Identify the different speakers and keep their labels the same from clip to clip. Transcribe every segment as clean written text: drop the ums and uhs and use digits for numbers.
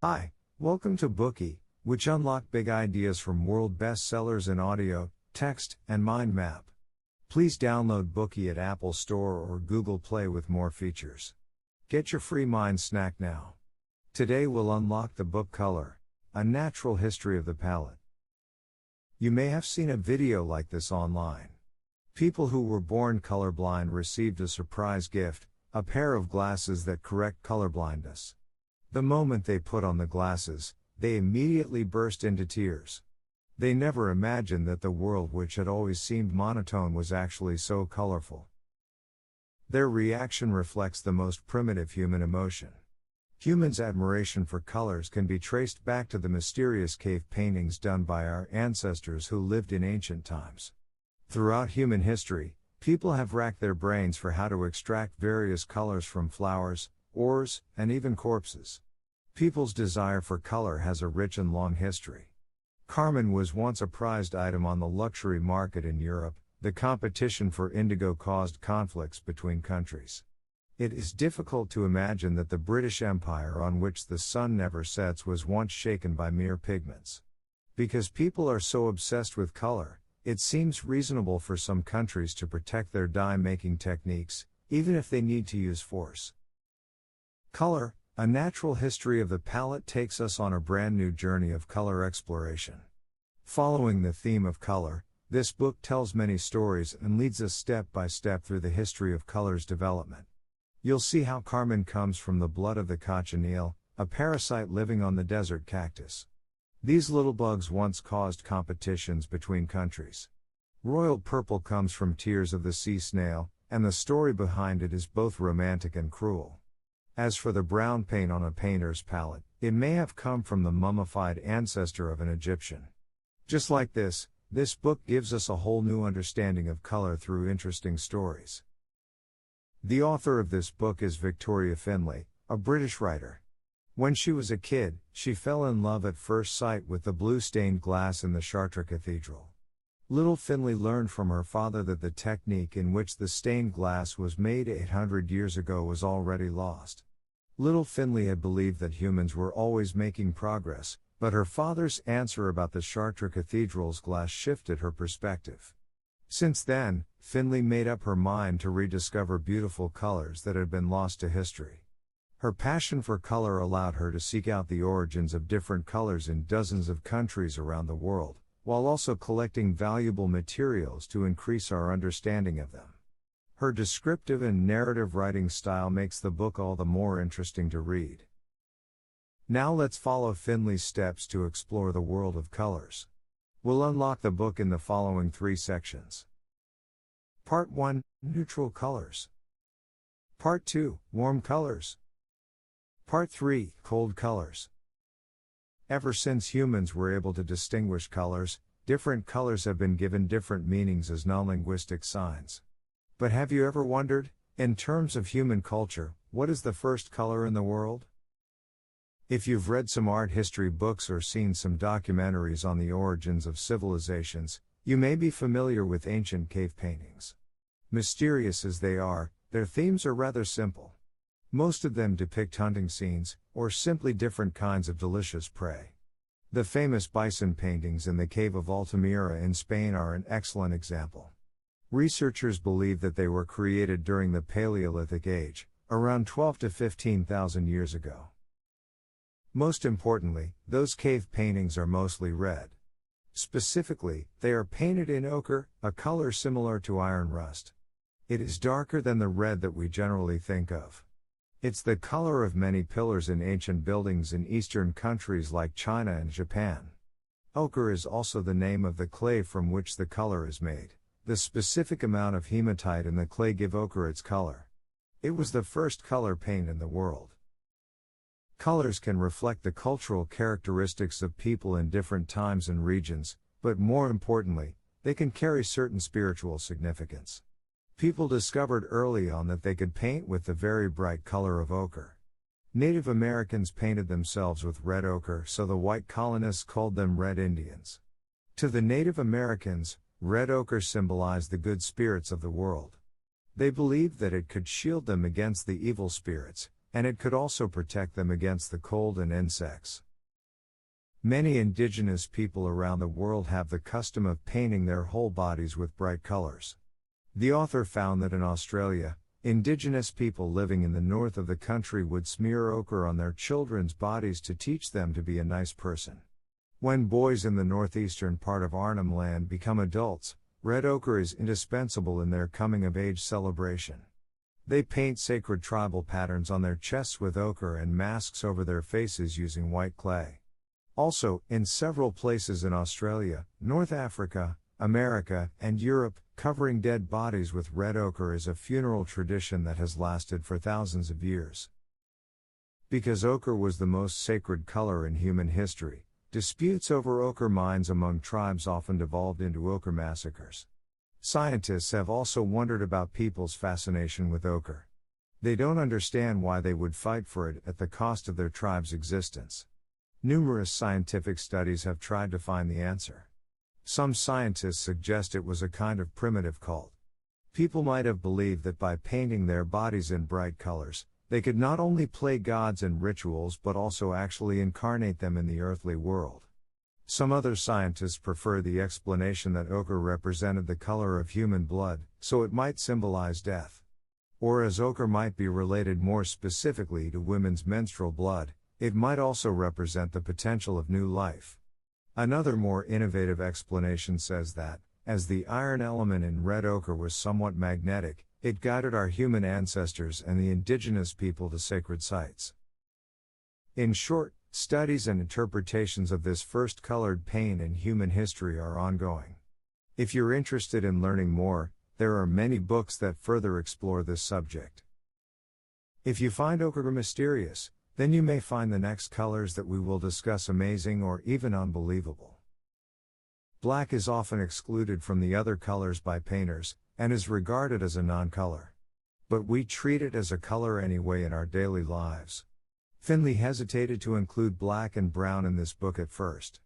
Speaker 1: Hi, welcome to Bookie, which unlock big ideas from world bestsellers in audio, text, and mind map. Please download Bookie at Apple Store or Google Play with more features. Get your free mind snack now. Today we'll unlock the book Color, A Natural History of the Palette. You may have seen a video like this online. People who were born colorblind received a surprise gift, a pair of glasses that correct colorblindness. The moment they put on the glasses, they immediately burst into tears. They never imagined that the world which had always seemed monotone was actually so colorful. Their reaction reflects the most primitive human emotion. Humans' admiration for colors can be traced back to the mysterious cave paintings done by our ancestors who lived in ancient times. Throughout human history, people have racked their brains for how to extract various colors from flowers, ores, and even corpses. People's desire for color has a rich and long history. Carmine was once a prized item on the luxury market in Europe. The competition for indigo caused conflicts between countries. It is difficult to imagine that the British Empire, on which the sun never sets, was once shaken by mere pigments. Because people are so obsessed with color, it seems reasonable for some countries to protect their dye-making techniques, even if they need to use force. Color, A Natural History of the Palette takes us on a brand new journey of color exploration. Following the theme of color, this book tells many stories and leads us step by step through the history of color's development. You'll see how Carmine comes from the blood of the cochineal, a parasite living on the desert cactus. These little bugs once caused competitions between countries. Royal purple comes from tears of the sea snail, and the story behind it is both romantic and cruel. As for the brown paint on a painter's palette, it may have come from the mummified ancestor of an Egyptian. Just like this book gives us a whole new understanding of color through interesting stories. The author of this book is Victoria Finlay, a British writer. When she was a kid, she fell in love at first sight with the blue stained glass in the Chartres Cathedral. Little Finlay learned from her father that the technique in which the stained glass was made 800 years ago was already lost. Little Finlay had believed that humans were always making progress, but her father's answer about the Chartres Cathedral's glass shifted her perspective. Since then, Finlay made up her mind to rediscover beautiful colors that had been lost to history. Her passion for color allowed her to seek out the origins of different colors in dozens of countries around the world, while also collecting valuable materials to increase our understanding of them. Her descriptive and narrative writing style makes the book all the more interesting to read. Now let's follow Finlay's steps to explore the world of colors. We'll unlock the book in the following 3 sections. Part 1, Neutral Colors. Part 2, Warm Colors. Part 3, Cold Colors. Ever since humans were able to distinguish colors, different colors have been given different meanings as non-linguistic signs. But have you ever wondered, in terms of human culture, what is the first color in the world? If you've read some art history books or seen some documentaries on the origins of civilizations, you may be familiar with ancient cave paintings. Mysterious as they are, their themes are rather simple. Most of them depict hunting scenes, or simply different kinds of delicious prey. The famous bison paintings in the cave of Altamira in Spain are an excellent example. Researchers believe that they were created during the Paleolithic Age, around 12 to 15,000 years ago. Most importantly, those cave paintings are mostly red. Specifically, they are painted in ochre, a color similar to iron rust. It is darker than the red that we generally think of. It's the color of many pillars in ancient buildings in eastern countries like China and Japan. Ochre is also the name of the clay from which the color is made. The specific amount of hematite in the clay give ochre its color. It was the first color paint in the world. Colors can reflect the cultural characteristics of people in different times and regions, but more importantly, they can carry certain spiritual significance. People discovered early on that they could paint with the very bright color of ochre. Native Americans painted themselves with red ochre, so the white colonists called them Red Indians. To the Native Americans, red ochre symbolized the good spirits of the world. They believed that it could shield them against the evil spirits, and it could also protect them against the cold and insects. Many indigenous people around the world have the custom of painting their whole bodies with bright colors. The author found that in Australia, indigenous people living in the north of the country would smear ochre on their children's bodies to teach them to be a nice person. When boys in the northeastern part of Arnhem Land become adults, red ochre is indispensable in their coming-of-age celebration. They paint sacred tribal patterns on their chests with ochre and masks over their faces using white clay. Also, in several places in Australia, North Africa, America, and Europe, covering dead bodies with red ochre is a funeral tradition that has lasted for thousands of years. Because ochre was the most sacred color in human history, disputes over ochre mines among tribes often devolved into ochre massacres. Scientists have also wondered about people's fascination with ochre. They don't understand why they would fight for it at the cost of their tribe's existence. Numerous scientific studies have tried to find the answer. Some scientists suggest it was a kind of primitive cult. People might have believed that by painting their bodies in bright colors, they could not only play gods in rituals but also actually incarnate them in the earthly world. Some other scientists prefer the explanation that ochre represented the color of human blood, so it might symbolize death. Or as ochre might be related more specifically to women's menstrual blood, it might also represent the potential of new life. Another more innovative explanation says that, as the iron element in red ochre was somewhat magnetic, it guided our human ancestors and the indigenous people to sacred sites. In short, studies and interpretations of this first colored paint in human history are ongoing. If you're interested in learning more, there are many books that further explore this subject. If you find ochre mysterious, then you may find the next colors that we will discuss amazing or even unbelievable. Black is often excluded from the other colors by painters, and is regarded as a non-color. But we treat it as a color anyway in our daily lives. Finlay hesitated to include black and brown in this book at first.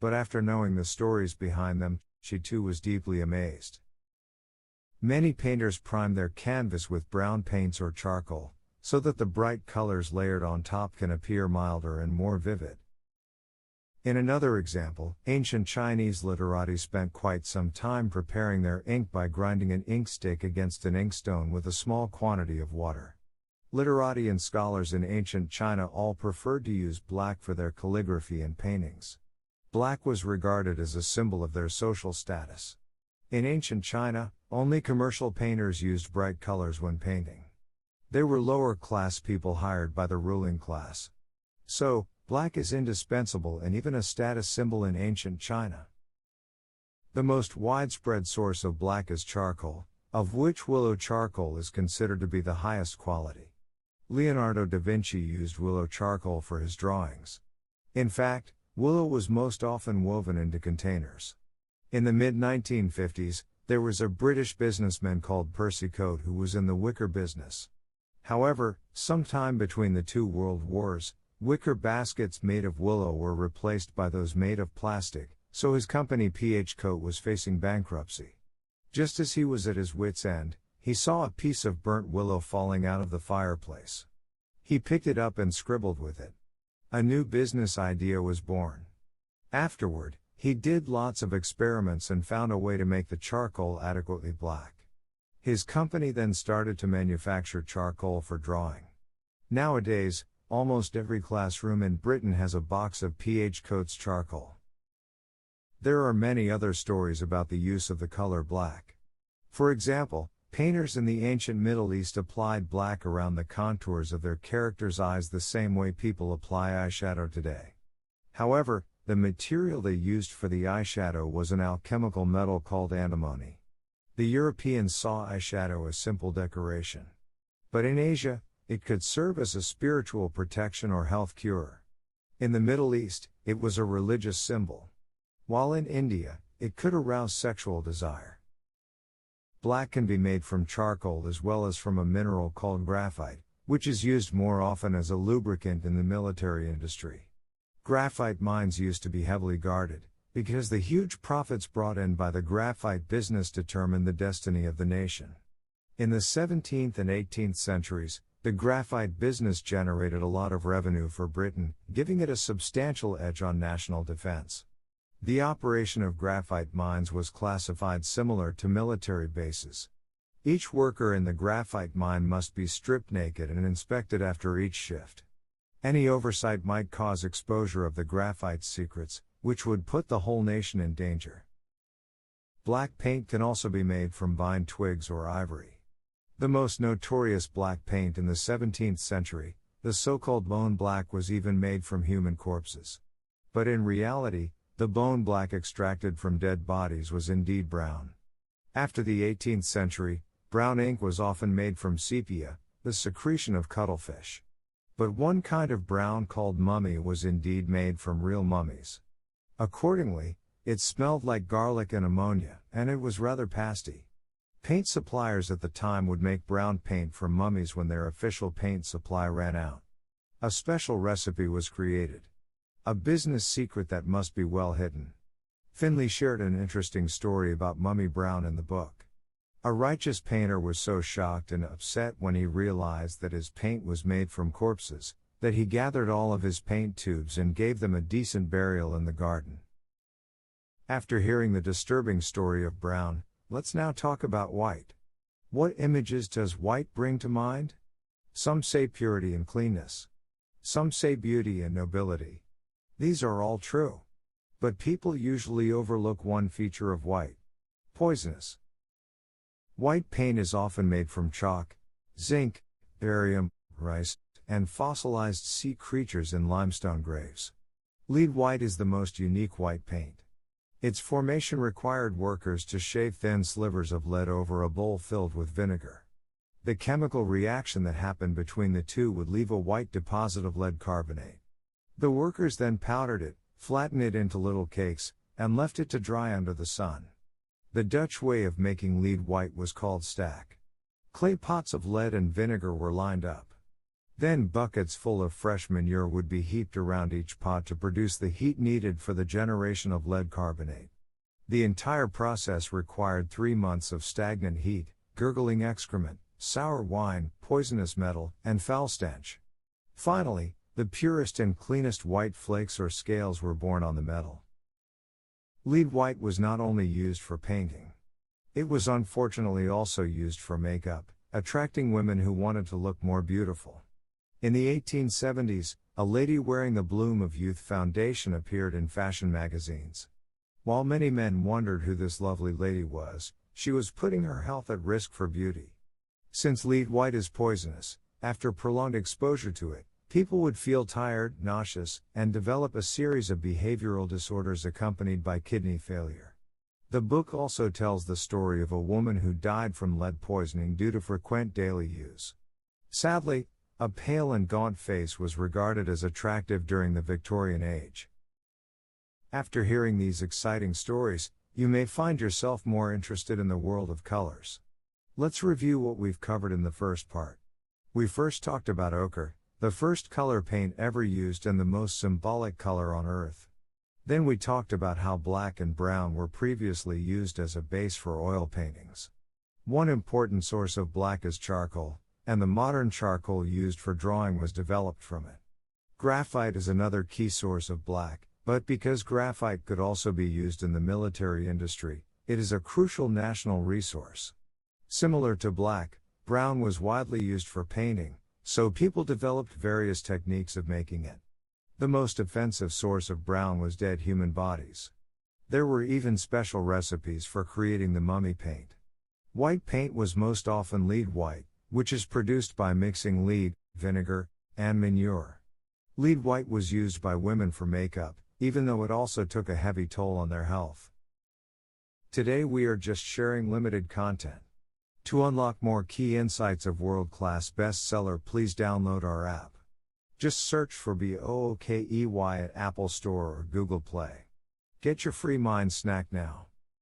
Speaker 1: But after knowing the stories behind them, she too was deeply amazed. Many painters prime their canvas with brown paints or charcoal, so that the bright colors layered on top can appear milder and more vivid. In another example, ancient Chinese literati spent quite some time preparing their ink by grinding an ink stick against an inkstone with a small quantity of water. Literati and scholars in ancient China all preferred to use black for their calligraphy and paintings. Black was regarded as a symbol of their social status. In ancient China, only commercial painters used bright colors when painting. They were lower-class people hired by the ruling class. So, black is indispensable and even a status symbol in ancient China. The most widespread source of black is charcoal, of which willow charcoal is considered to be the highest quality. Leonardo da Vinci used willow charcoal for his drawings. In fact, willow was most often woven into containers. In the mid-1950s, there was a British businessman called Percy Coate who was in the wicker business. However, sometime between the two world wars, wicker baskets made of willow were replaced by those made of plastic, so his company P.H. Coate was facing bankruptcy. Just as he was at his wit's end, he saw a piece of burnt willow falling out of the fireplace. He picked it up and scribbled with it. A new business idea was born. Afterward, he did lots of experiments and found a way to make the charcoal adequately black. His company then started to manufacture charcoal for drawing. Nowadays, almost every classroom in Britain has a box of P.H. Coate's charcoal. There are many other stories about the use of the color black. For example, painters in the ancient Middle East applied black around the contours of their characters' eyes the same way people apply eyeshadow today. However, the material they used for the eyeshadow was an alchemical metal called antimony. The Europeans saw eyeshadow as simple decoration. But in Asia, it could serve as a spiritual protection or health cure. In the Middle East, it was a religious symbol. While in India, it could arouse sexual desire. Black can be made from charcoal as well as from a mineral called graphite, which is used more often as a lubricant in the military industry. Graphite mines used to be heavily guarded, because the huge profits brought in by the graphite business determined the destiny of the nation. In the 17th and 18th centuries, The graphite business generated a lot of revenue for Britain, giving it a substantial edge on national defense. The operation of graphite mines was classified similar to military bases. Each worker in the graphite mine must be stripped naked and inspected after each shift. Any oversight might cause exposure of the graphite secrets, which would put the whole nation in danger. Black paint can also be made from vine twigs or ivory. The most notorious black paint in the 17th century, the so-called bone black, was even made from human corpses. But in reality, the bone black extracted from dead bodies was indeed brown. After the 18th century, brown ink was often made from sepia, the secretion of cuttlefish. But one kind of brown called mummy was indeed made from real mummies. Accordingly, it smelled like garlic and ammonia, and it was rather pasty. Paint suppliers at the time would make brown paint from mummies when their official paint supply ran out. A special recipe was created. A business secret that must be well hidden. Finlay shared an interesting story about mummy brown in the book. A righteous painter was so shocked and upset when he realized that his paint was made from corpses, that he gathered all of his paint tubes and gave them a decent burial in the garden. After hearing the disturbing story of brown, let's now talk about white. What images does white bring to mind? Some say purity and cleanness. Some say beauty and nobility. These are all true. But people usually overlook one feature of white: poisonous. White paint is often made from chalk, zinc, barium, rice, and fossilized sea creatures in limestone graves. Lead white is the most unique white paint. Its formation required workers to shave thin slivers of lead over a bowl filled with vinegar. The chemical reaction that happened between the two would leave a white deposit of lead carbonate. The workers then powdered it, flattened it into little cakes, and left it to dry under the sun. The Dutch way of making lead white was called stack. Clay pots of lead and vinegar were lined up. Then buckets full of fresh manure would be heaped around each pot to produce the heat needed for the generation of lead carbonate. The entire process required 3 months of stagnant heat, gurgling excrement, sour wine, poisonous metal, and foul stench. Finally, the purest and cleanest white flakes or scales were born on the metal. Lead white was not only used for painting. It was unfortunately also used for makeup, attracting women who wanted to look more beautiful. In the 1870s, a lady wearing the Bloom of Youth foundation appeared in fashion magazines. While many men wondered who this lovely lady was, she was putting her health at risk for beauty. Since lead white is poisonous, after prolonged exposure to it, people would feel tired, nauseous, and develop a series of behavioral disorders accompanied by kidney failure. The book also tells the story of a woman who died from lead poisoning due to frequent daily use. Sadly, a pale and gaunt face was regarded as attractive during the Victorian age. After hearing these exciting stories, you may find yourself more interested in the world of colors. Let's review what we've covered in the first part. We first talked about ochre, the first color paint ever used and the most symbolic color on Earth. Then we talked about how black and brown were previously used as a base for oil paintings. One important source of black is charcoal, and the modern charcoal used for drawing was developed from it. Graphite is another key source of black, but because graphite could also be used in the military industry, it is a crucial national resource. Similar to black, brown was widely used for painting, so people developed various techniques of making it. The most offensive source of brown was dead human bodies. There were even special recipes for creating the mummy paint. White paint was most often lead white, which is produced by mixing lead, vinegar, and manure. Lead white was used by women for makeup, even though it also took a heavy toll on their health. Today we are just sharing limited content. To unlock more key insights of world-class bestseller, please download our app. Just search for BOOKEY at Apple Store or Google Play. Get your free mind snack now.